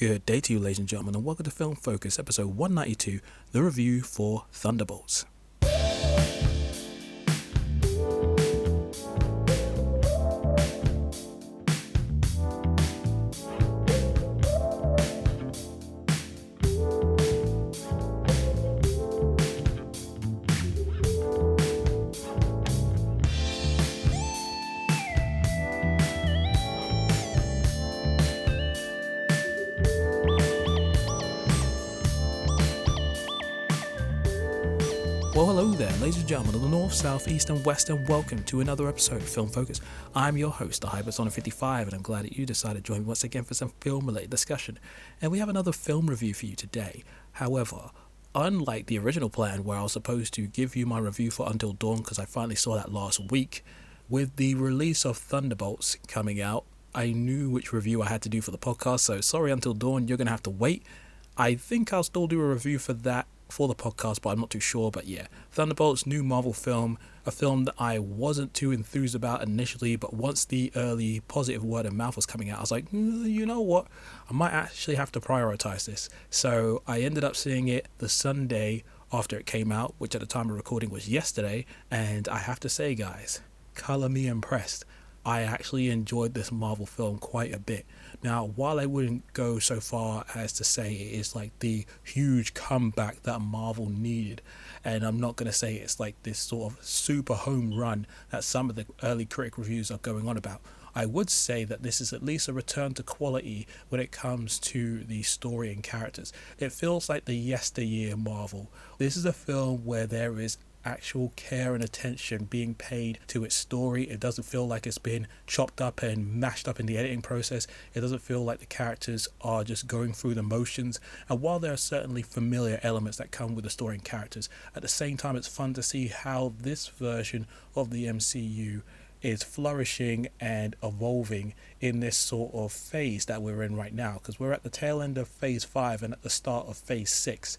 Good day to you, ladies and gentlemen, and welcome to Film Focus, episode 192, the review for Thunderbolts. Well, hello there, ladies and gentlemen of the North, South, East and West, and welcome to another episode of Film Focus. I'm your host, the Hypersonic55, and I'm glad that you decided to join me once again for some film-related discussion. And we have another film review for you today. However, unlike the original plan where I was supposed to give you my review for Until Dawn, because I finally saw that last week, with the release of Thunderbolts coming out, I knew which review I had to do for the podcast, so sorry Until Dawn, you're going to have to wait. I think I'll still do a review for that for the podcast, but I'm not too sure. But yeah, Thunderbolts, new Marvel film, a film that I wasn't too enthused about initially, but once the early positive word of mouth was coming out, I was like, you know what, I might actually have to prioritize this. So I ended up seeing it the Sunday after it came out, which at the time of recording was yesterday, and I have to say, guys, color me impressed. I actually enjoyed this Marvel film quite a bit. Now, while I wouldn't go so far as to say it is like the huge comeback that Marvel needed, and I'm not going to say it's like this sort of super home run that some of the early critic reviews are going on about, I would say that this is at least a return to quality when it comes to the story and characters. It feels like the yesteryear Marvel. This is a film where there is actual care and attention being paid to its story. It doesn't feel like it's been chopped up and mashed up in the editing process. It doesn't feel like the characters are just going through the motions. And while there are certainly familiar elements that come with the story and characters, at the same time it's fun to see how this version of the MCU is flourishing and evolving in this sort of phase that we're in right now, because we're at the tail end of phase 5 and at the start of phase 6.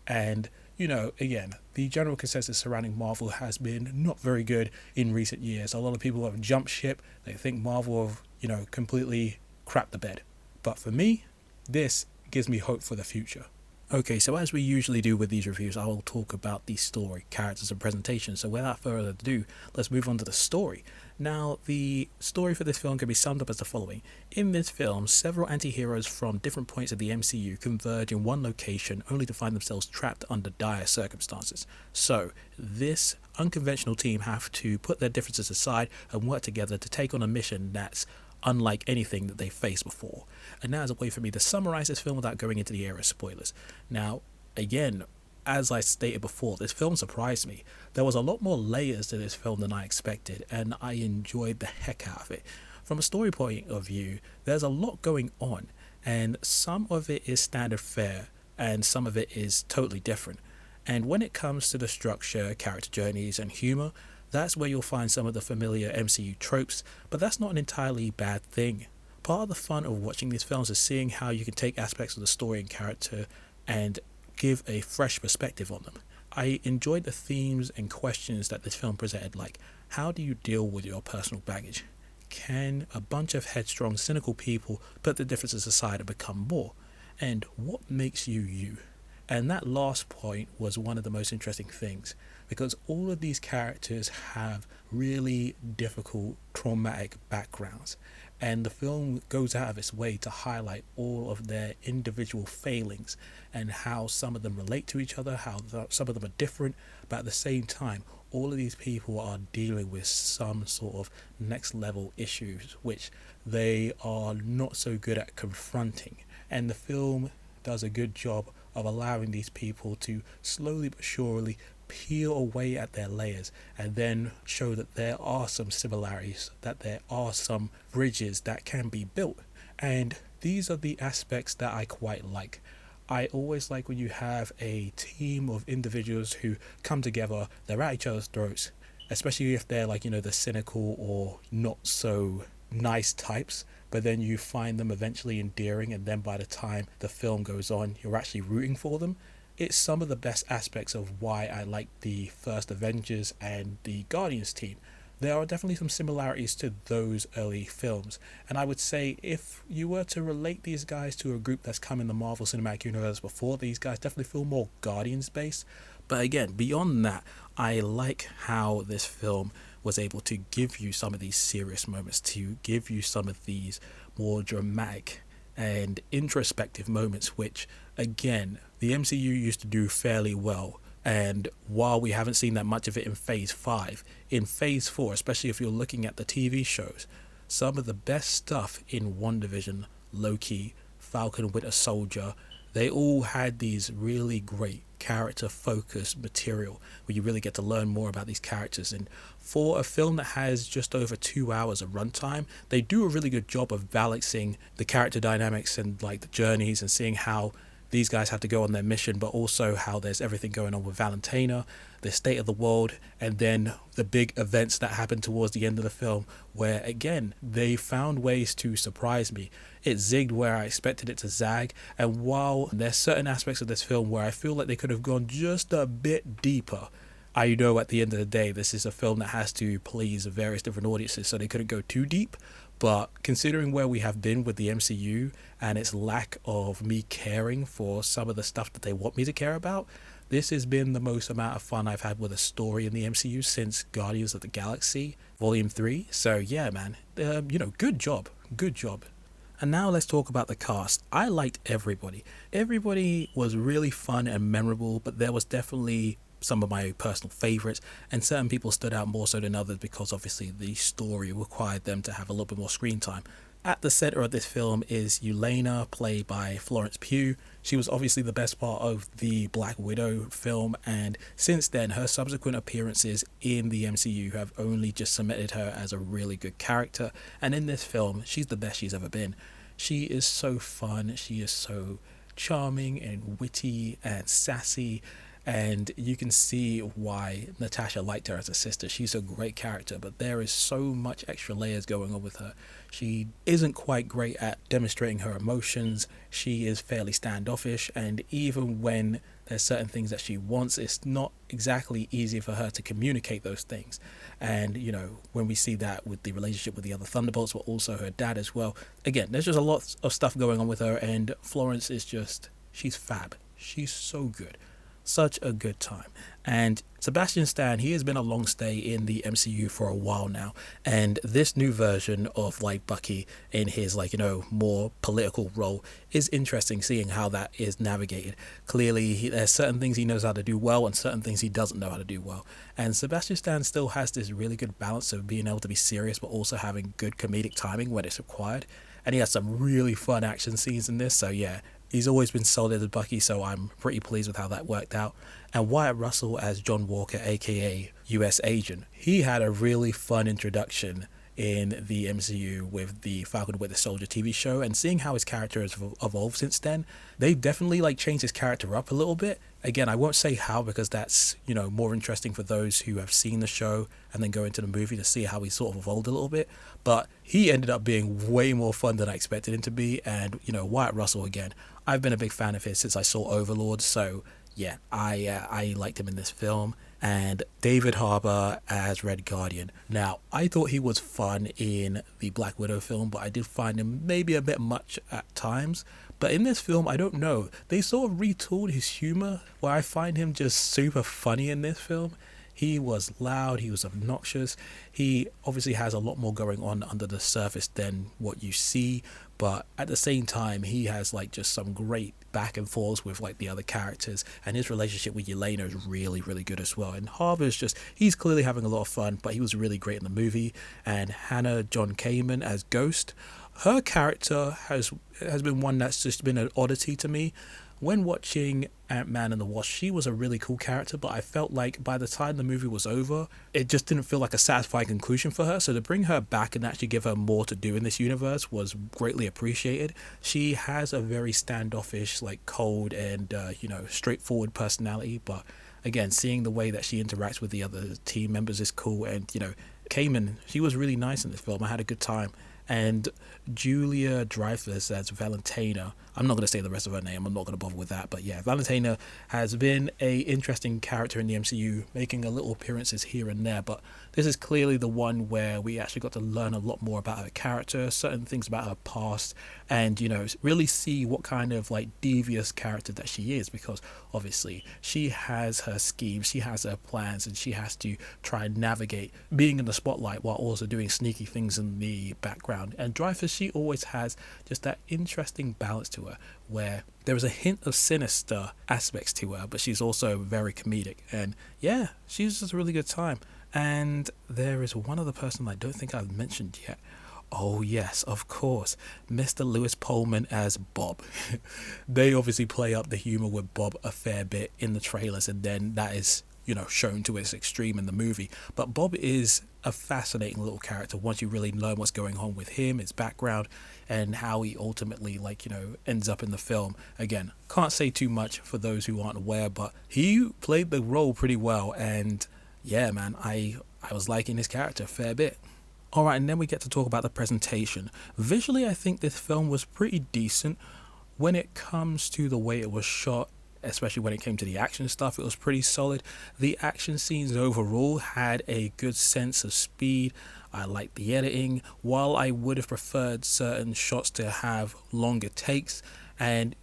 And you know, again, the general consensus surrounding Marvel has been not very good in recent years. A lot of people have jumped ship. They think Marvel have, completely crapped the bed. But for me, this gives me hope for the future. Okay, so as we usually do with these reviews, I will talk about the story, characters and presentation. So without further ado, let's move on to the story. Now, the story for this film can be summed up as the following. In this film, several anti-heroes from different points of the MCU converge in one location only to find themselves trapped under dire circumstances. So, this unconventional team have to put their differences aside and work together to take on a mission that's unlike anything that they faced before. And now is a way for me to summarize this film without going into the area of spoilers. Now, again, as I stated before, this film surprised me. There was a lot more layers to this film than I expected, and I enjoyed the heck out of it. From a story point of view, there's a lot going on, and some of it is standard fare, and some of it is totally different. And when it comes to the structure, character journeys, and humor, that's where you'll find some of the familiar MCU tropes, but that's not an entirely bad thing. Part of the fun of watching these films is seeing how you can take aspects of the story and character and give a fresh perspective on them. I enjoyed the themes and questions that this film presented, like how do you deal with your personal baggage? Can a bunch of headstrong, cynical people put the differences aside and become more? And what makes you you? And that last point was one of the most interesting things, because all of these characters have really difficult, traumatic backgrounds, and the film goes out of its way to highlight all of their individual failings and how some of them relate to each other, how some of them are different, but at the same time, all of these people are dealing with some sort of next level issues which they are not so good at confronting. And the film does a good job of allowing these people to slowly but surely peel away at their layers and then show that there are some similarities, that there are some bridges that can be built. And these are the aspects that I quite like. I always like when you have a team of individuals who come together, they're at each other's throats, especially if they're the cynical or not so nice types, but then you find them eventually endearing, and then by the time the film goes on, you're actually rooting for them. It's some of the best aspects of why I like the first Avengers and the Guardians team. there are definitely some similarities to those early films. And I would say if you were to relate these guys to a group that's come in the Marvel Cinematic Universe before, these guys definitely feel more Guardians based. But again, beyond that, I like how this film was able to give you some of these serious moments, to give you some of these more dramatic and introspective moments, which again, the MCU used to do fairly well. And while we haven't seen that much of it in phase 5, in phase 4, especially if you're looking at the TV shows, some of the best stuff in WandaVision, Loki, Falcon Winter Soldier, they all had these really great character focused material where you really get to learn more about these characters. And for a film that has just over 2 hours of runtime, they do a really good job of balancing the character dynamics and like the journeys and seeing how these guys have to go on their mission, but also how there's everything going on with Valentina, the state of the world, and then the big events that happen towards the end of the film, where again, they found ways to surprise me. It zigged where I expected it to zag, and while there's certain aspects of this film where I feel like they could have gone just a bit deeper, I know at the end of the day, this is a film that has to please various different audiences, so they couldn't go too deep. But considering where we have been with the MCU and its lack of me caring for some of the stuff that they want me to care about, this has been the most amount of fun I've had with a story in the MCU since Guardians of the Galaxy Volume 3. So yeah, man, good job. Good job. And now let's talk about the cast. I liked everybody. Everybody was really fun and memorable, but there was definitely some of my personal favorites, and certain people stood out more so than others because obviously the story required them to have a little bit more screen time. At the center of this film is Yelena, played by Florence Pugh. She was obviously the best part of the Black Widow film, and since then her subsequent appearances in the MCU have only just cemented her as a really good character, and in this film she's the best she's ever been. She is so fun, she is so charming and witty and sassy, and you can see why Natasha liked her as a sister. She's a great character, but there is so much extra layers going on with her. She isn't quite great at demonstrating her emotions. She is fairly standoffish, and even when there's certain things that she wants, it's not exactly easy for her to communicate those things. And when we see that with the relationship with the other Thunderbolts, but also her dad as well, again, there's just a lot of stuff going on with her, and Florence is just, she's fab. She's so good. Such a good time. And Sebastian Stan, he has been a long stay in the MCU for a while now, and this new version of like Bucky in his more political role is interesting, seeing how that is navigated. Clearly there's certain things he knows how to do well and certain things he doesn't know how to do well, and Sebastian Stan still has this really good balance of being able to be serious but also having good comedic timing when it's required, and he has some really fun action scenes in this. So yeah, he's always been solid as Bucky, so I'm pretty pleased with how that worked out. And Wyatt Russell as John Walker, aka US Agent, he had a really fun introduction in the MCU with the Falcon Winter Soldier TV show, and seeing how his character has evolved since then, they've definitely changed his character up a little bit. Again, I won't say how, because that's more interesting for those who have seen the show and then go into the movie to see how he sort of evolved a little bit. But he ended up being way more fun than I expected him to be, and Wyatt Russell, again, I've been a big fan of his since I saw Overlord, so yeah, I liked him in this film. And David Harbour as Red Guardian. Now, I thought he was fun in the Black Widow film, but I did find him maybe a bit much at times. But in this film, I don't know, they sort of retooled his humor, where I find him just super funny in this film. He was loud, he was obnoxious, he obviously has a lot more going on under the surface than what you see, but at the same time he has just some great back and forths with the other characters, and his relationship with Yelena is really, really good as well. And Harbour's he's clearly having a lot of fun, but he was really great in the movie. And Hannah John Kamen as Ghost, her character has been one that's just been an oddity to me. When watching Ant-Man and the Wasp, she was a really cool character, but I felt like by the time the movie was over, it just didn't feel like a satisfying conclusion for her. So to bring her back and actually give her more to do in this universe was greatly appreciated. She has a very standoffish, cold and, straightforward personality, but again, seeing the way that she interacts with the other team members is cool. And, Kamen, she was really nice in this film. I had a good time. And Julia Dreyfus as Valentina. I'm not going to say the rest of her name. I'm not going to bother with that. But yeah, Valentina has been a interesting character in the MCU, making a little appearances here and there. But this is clearly the one where we actually got to learn a lot more about her character, certain things about her past, and, you know, really see what kind of like devious character that she is, because obviously she has her schemes, she has her plans, and she has to try and navigate being in the spotlight while also doing sneaky things in the background. And Dreyfus, she always has just that interesting balance to her where there is a hint of sinister aspects to her, but she's also very comedic. And yeah, she's just a really good time. And there is one other person I don't think I've mentioned yet. Oh yes, of course, Mr. Lewis Pullman as Bob. They obviously play up the humor with Bob a fair bit in the trailers, and then that is, you know, shown to its extreme in the movie. But Bob is a fascinating little character once you really learn what's going on with him, his background, and how he ultimately, like, you know, ends up in the film. Again, can't say too much for those who aren't aware, but he played the role pretty well, and yeah, man, I was liking his character a fair bit. Alright, and then we get to talk about the presentation. Visually, I think this film was pretty decent. When it comes to the way it was shot, especially when it came to the action stuff, it was pretty solid. The action scenes overall had a good sense of speed. I liked the editing. While I would have preferred certain shots to have longer takes and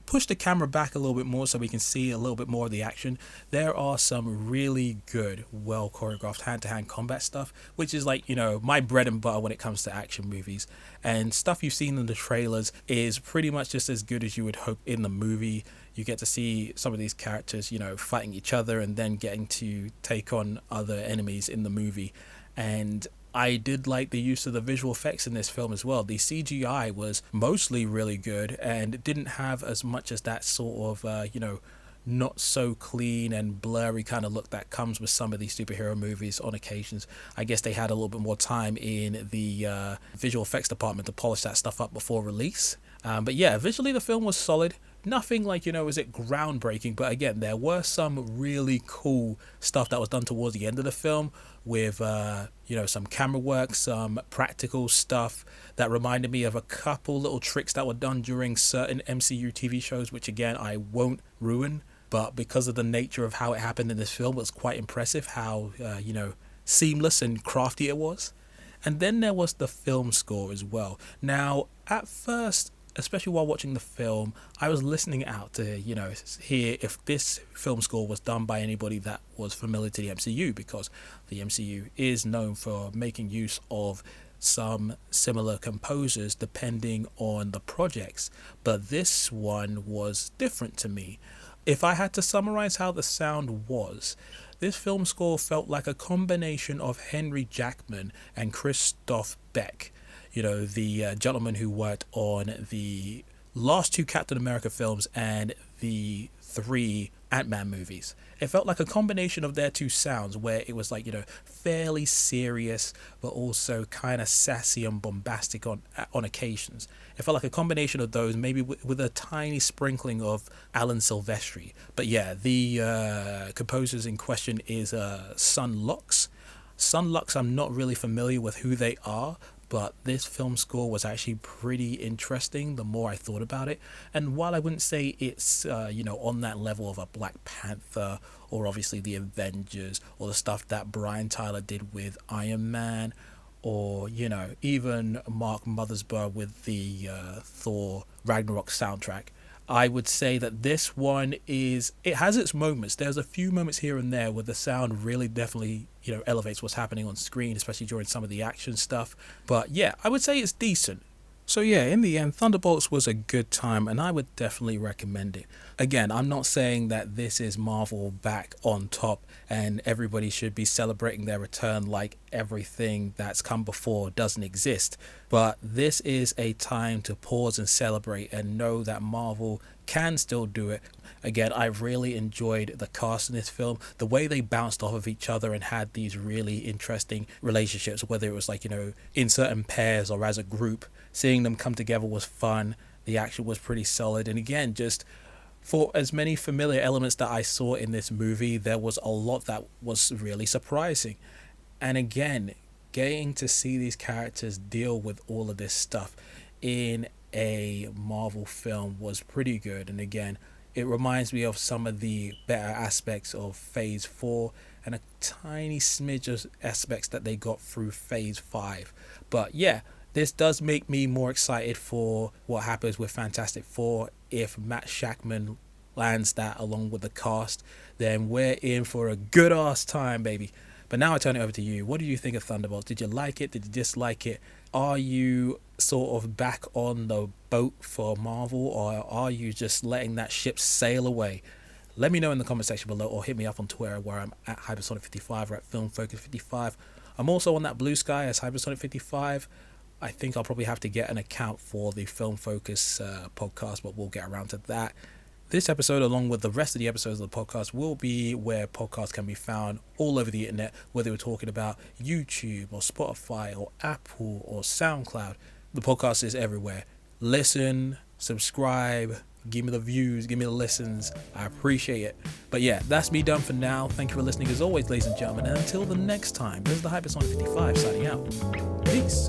push the camera back a little bit more so we can see a little bit more of the action, there are some really good, well choreographed hand-to-hand combat stuff, which is like, you know, my bread and butter when it comes to action movies. And stuff you've seen in the trailers is pretty much just as good as you would hope in the movie. You get to see some of these characters, you know, fighting each other and then getting to take on other enemies in the movie. And I did like the use of the visual effects in this film as well. The CGI was mostly really good and didn't have as much as that sort of, you know, not so clean and blurry kind of look that comes with some of these superhero movies on occasions. I guess they had a little bit more time in the visual effects department to polish that stuff up before release. But yeah, visually the film was solid. Nothing like, you know, is it groundbreaking, but again, there were some really cool stuff that was done towards the end of the film with, you know, some camera work, some practical stuff that reminded me of a couple little tricks that were done during certain MCU TV shows, which again, I won't ruin, but because of the nature of how it happened in this film, it was quite impressive how, you know, seamless and crafty it was. And then there was the film score as well. Now, at first, especially while watching the film, I was listening out to, you know, hear if this film score was done by anybody that was familiar to the MCU, because the MCU is known for making use of some similar composers depending on the projects. But this one was different to me. If I had to summarize how the sound was, this film score felt like a combination of Henry Jackman and Christoph Beck. You know, the gentleman who worked on the last two Captain America films and the 3 Ant-Man movies. It felt like a combination of their two sounds where it was like, you know, fairly serious but also kind of sassy and bombastic on occasions. It felt like a combination of those, maybe with a tiny sprinkling of Alan Silvestri. But yeah, the composers in question is Sun Lux. Sun Lux, I'm not really familiar with who they are, but this film score was actually pretty interesting the more I thought about it. And while I wouldn't say it's, you know, on that level of a Black Panther or obviously the Avengers or the stuff that Brian Tyler did with Iron Man, or, you know, even Mark Mothersbaugh with the Thor Ragnarok soundtrack, I would say that this one it has its moments. There's a few moments here and there where the sound really definitely, you know, elevates what's happening on screen, especially during some of the action stuff. But yeah, I would say it's decent. So yeah, in the end, Thunderbolts was a good time and I would definitely recommend it. Again, I'm not saying that this is Marvel back on top and everybody should be celebrating their return like everything that's come before doesn't exist. But this is a time to pause and celebrate and know that Marvel can still do it. Again, I really enjoyed the cast in this film, the way they bounced off of each other and had these really interesting relationships, whether it was like, you know, in certain pairs or as a group. Seeing them come together was fun. The action was pretty solid. And again, just for as many familiar elements that I saw in this movie, there was a lot that was really surprising. And again, getting to see these characters deal with all of this stuff in a Marvel film was pretty good. And again, it reminds me of some of the better aspects of Phase 4 and a tiny smidge of aspects that they got through Phase 5. But yeah, this does make me more excited for what happens with Fantastic Four. If Matt Shakman lands that along with the cast, then we're in for a good ass time, baby. But now I turn it over to you. What do you think of Thunderbolts? Did you like it? Did you dislike it? Are you sort of back on the boat for Marvel, or are you just letting that ship sail away? Let me know in the comment section below, or hit me up on Twitter where I'm at Hypersonic55 or at FilmFocus55. I'm also on that Blue Sky as Hypersonic55. I think I'll probably have to get an account for the Film Focus podcast, but we'll get around to that. This episode, along with the rest of the episodes of the podcast, will be where podcasts can be found all over the internet, whether we're talking about YouTube or Spotify or Apple or SoundCloud. The podcast is everywhere. Listen, subscribe, give me the views, give me the listens. I appreciate it. But yeah, that's me done for now. Thank you for listening as always, ladies and gentlemen. And until the next time, this is the Hypersonic 55 signing out. Peace.